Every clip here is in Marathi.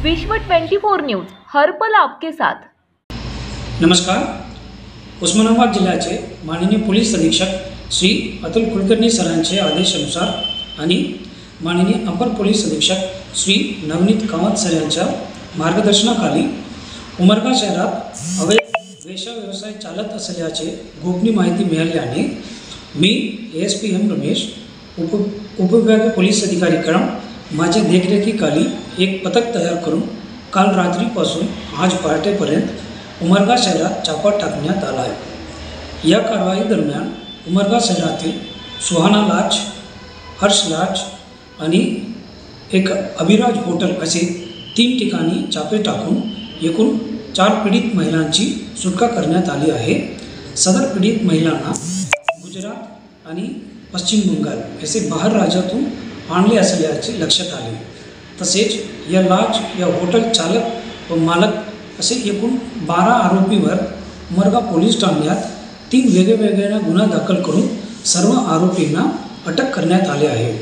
विश्व 24 न्यूज हर पल आपके साथ। नमस्कार। उस्मानाबाद जिल्ह्याचे माननीय पोलीस अधीक्षक श्री अतुल कुलकर्णी सरांचे आदेशानुसार आणि माननीय अपर पोलीस अधीक्षक श्री नवनीत कामत सर यांच्या मार्गदर्शनाखाली उमरगा शहरात अवैध वेश्या व्यवसाय चालत असल्याचे गोपनीय माहिती मिळाल्याने मी ASP रमेश उपविभागीय पोलीस अधिकारी कळम माझ्या देखरेखीखाली एक पथक तयार करून काल रात्रीपासून आज पहाटेपर्यंत उमरगा शहरात छापा टाकण्यात आला आहे। या कारवाई दरम्यान उमरगा शहरातील सुहाना लॉज, हर्ष लॉज आणि एक अभिराज हॉटेल असे 3 ठिकाणी छापे टाकून एकूण 4 पीडित महिलांची सुटका करण्यात आली आहे। सदर पीडित महिलांना गुजरात आणि पश्चिम बंगाल असे बाहेर राज्यातून आणले असल्याचे लक्षात आले। तसेच या लॉज या हॉटेल चालक व मालक असे एकूण 12 आरोपींवर उमरगा पोलीस ठाण्यात 3 वेगवेगळ्या गुन्हा दाखल करून सर्व आरोपींना अटक करण्यात आले आहे।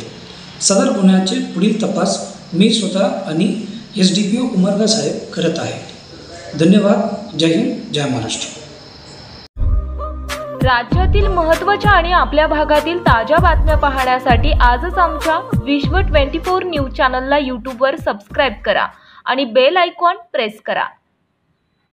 सदर गुन्ह्याचे पुढील तपास मी स्वतः आणि SDPO उमरगा साहेब करत आहेत। धन्यवाद। जय हिंद, जय महाराष्ट्र। राज्यातील महत्त्वाच्या आणि आपल्या भागातील ताज्या बातम्या पाहण्यासाठी आजच आमच्या विश्व 24 न्यूज चॅनलला YouTube वर सबस्क्राइब करा आणि बेल आयकॉन प्रेस करा।